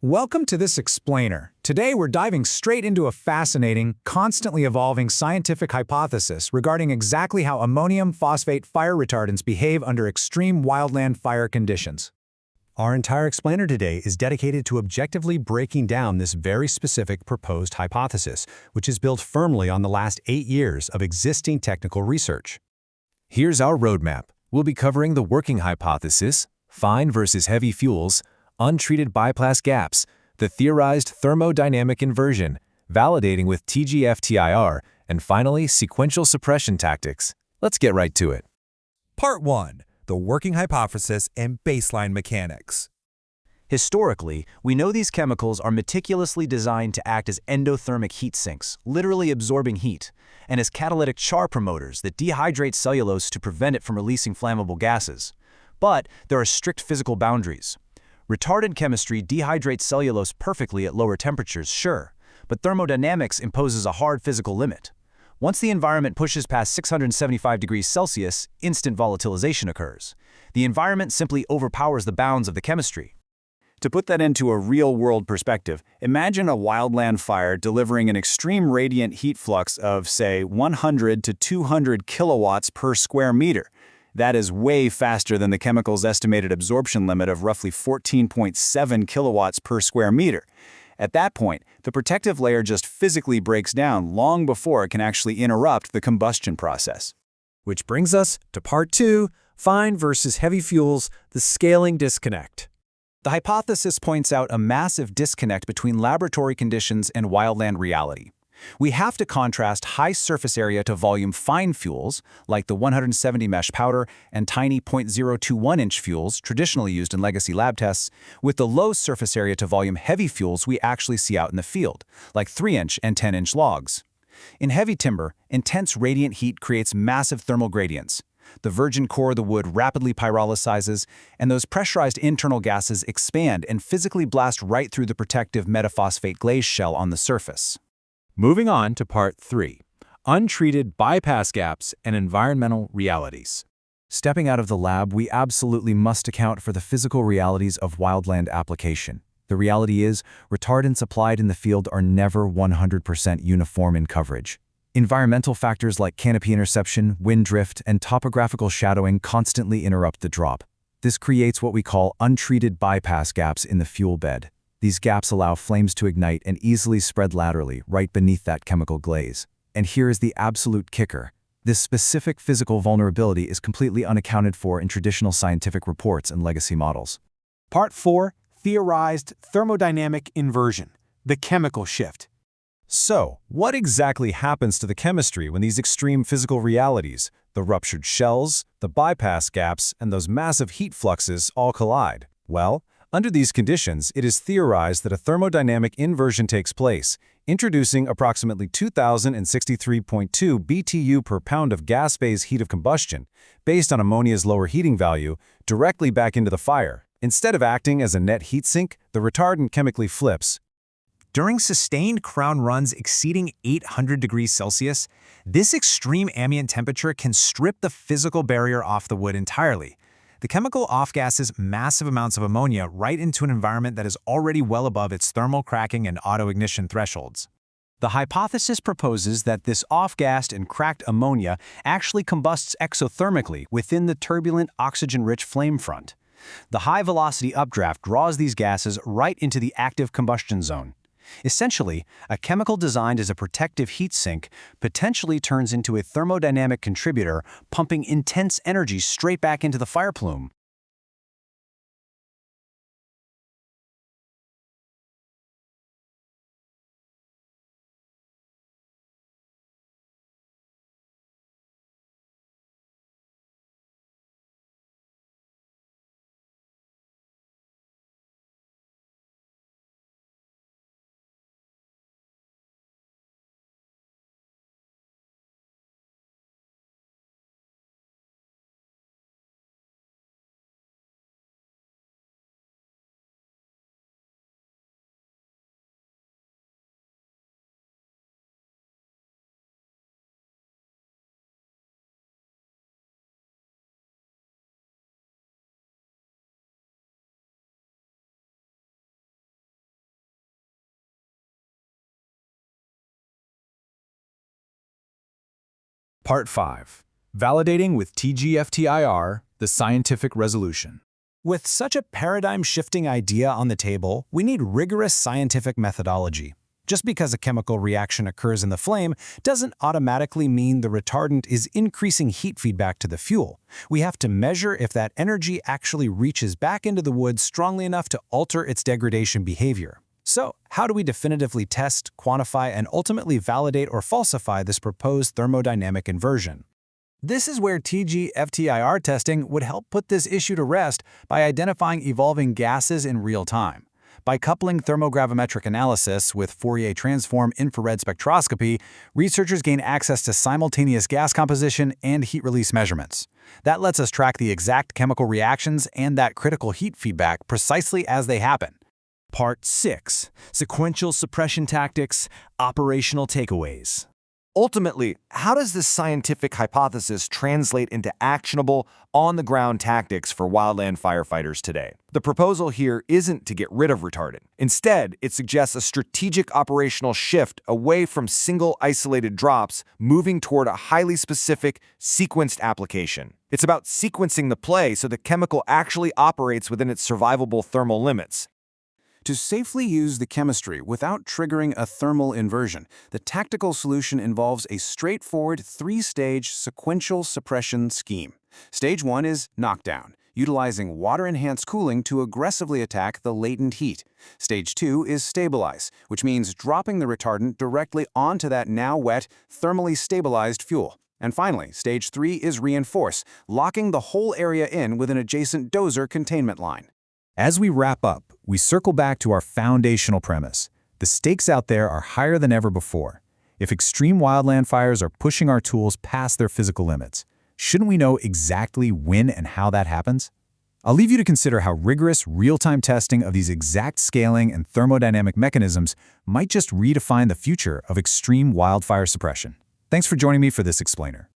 Welcome to this explainer. Today we're diving straight into a fascinating, constantly evolving scientific hypothesis regarding exactly how ammonium phosphate fire retardants behave under extreme wildland fire conditions. Our entire explainer today is dedicated to objectively breaking down this very specific proposed hypothesis, which is built firmly on the last 8 years of existing technical research. Here's our roadmap. We'll be covering the working hypothesis, fine versus heavy fuels, untreated bypass gaps, the theorized thermodynamic inversion, validating with TGF-TIR, and finally, sequential suppression tactics. Let's get right to it. Part 1. The working hypothesis and baseline mechanics. Historically, we know these chemicals are meticulously designed to act as endothermic heat sinks, literally absorbing heat, and as catalytic char promoters that dehydrate cellulose to prevent it from releasing flammable gases. But there are strict physical boundaries. Retardant chemistry dehydrates cellulose perfectly at lower temperatures, sure, but thermodynamics imposes a hard physical limit. Once the environment pushes past 675 degrees Celsius, instant volatilization occurs. The environment simply overpowers the bounds of the chemistry. To put that into a real-world perspective, imagine a wildland fire delivering an extreme radiant heat flux of, say, 100 to 200 kilowatts per square meter. That is way faster than the chemical's estimated absorption limit of roughly 14.7 kilowatts per square meter. At that point, the protective layer just physically breaks down long before it can actually interrupt the combustion process. Which brings us to Part 2, fine versus heavy fuels, the scaling disconnect. The hypothesis points out a massive disconnect between laboratory conditions and wildland reality. We have to contrast high surface area to volume fine fuels, like the 170 mesh powder and tiny 0.021-inch fuels traditionally used in legacy lab tests, with the low surface area to volume heavy fuels we actually see out in the field, like 3-inch and 10-inch logs. In heavy timber, intense radiant heat creates massive thermal gradients. The virgin core of the wood rapidly pyrolyzes, and those pressurized internal gases expand and physically blast right through the protective metaphosphate glaze shell on the surface. Moving on to Part 3, untreated bypass gaps and environmental realities. Stepping out of the lab, we absolutely must account for the physical realities of wildland application. The reality is, retardants applied in the field are never 100% uniform in coverage. Environmental factors like canopy interception, wind drift, and topographical shadowing constantly interrupt the drop. This creates what we call untreated bypass gaps in the fuel bed. These gaps allow flames to ignite and easily spread laterally right beneath that chemical glaze. And here is the absolute kicker. This specific physical vulnerability is completely unaccounted for in traditional scientific reports and legacy models. Part 4. Theorized thermodynamic inversion, the chemical shift. So, what exactly happens to the chemistry when these extreme physical realities, the ruptured shells, the bypass gaps, and those massive heat fluxes all collide? Well, under these conditions, it is theorized that a thermodynamic inversion takes place, introducing approximately 2,063.2 BTU per pound of gas phase heat of combustion, based on ammonia's lower heating value, directly back into the fire. Instead of acting as a net heat sink, the retardant chemically flips. During sustained crown runs exceeding 800 degrees Celsius, this extreme ambient temperature can strip the physical barrier off the wood entirely. The chemical off-gasses massive amounts of ammonia right into an environment that is already well above its thermal cracking and auto-ignition thresholds. The hypothesis proposes that this off-gassed and cracked ammonia actually combusts exothermically within the turbulent, oxygen-rich flame front. The high-velocity updraft draws these gases right into the active combustion zone. Essentially, a chemical designed as a protective heat sink potentially turns into a thermodynamic contributor, pumping intense energy straight back into the fire plume. Part 5. Validating with TGFTIR, the scientific resolution. With such a paradigm-shifting idea on the table, we need rigorous scientific methodology. Just because a chemical reaction occurs in the flame doesn't automatically mean the retardant is increasing heat feedback to the fuel. We have to measure if that energy actually reaches back into the wood strongly enough to alter its degradation behavior. So, how do we definitively test, quantify, and ultimately validate or falsify this proposed thermodynamic inversion? This is where TGFTIR testing would help put this issue to rest by identifying evolving gases in real time. By coupling thermogravimetric analysis with Fourier transform infrared spectroscopy, researchers gain access to simultaneous gas composition and heat release measurements. That lets us track the exact chemical reactions and that critical heat feedback precisely as they happen. Part 6. Sequential suppression tactics, operational takeaways. Ultimately, how does this scientific hypothesis translate into actionable, on-the-ground tactics for wildland firefighters today? The proposal here isn't to get rid of retardant. Instead, it suggests a strategic operational shift away from single isolated drops, moving toward a highly specific, sequenced application. It's about sequencing the play so the chemical actually operates within its survivable thermal limits. To safely use the chemistry without triggering a thermal inversion, the tactical solution involves a straightforward three-stage sequential suppression scheme. Stage 1 is knockdown, utilizing water-enhanced cooling to aggressively attack the latent heat. Stage 2 is stabilize, which means dropping the retardant directly onto that now wet, thermally stabilized fuel. And finally, Stage 3 is reinforce, locking the whole area in with an adjacent dozer containment line. As we wrap up, we circle back to our foundational premise. The stakes out there are higher than ever before. If extreme wildland fires are pushing our tools past their physical limits, shouldn't we know exactly when and how that happens? I'll leave you to consider how rigorous, real-time testing of these exact scaling and thermodynamic mechanisms might just redefine the future of extreme wildfire suppression. Thanks for joining me for this explainer.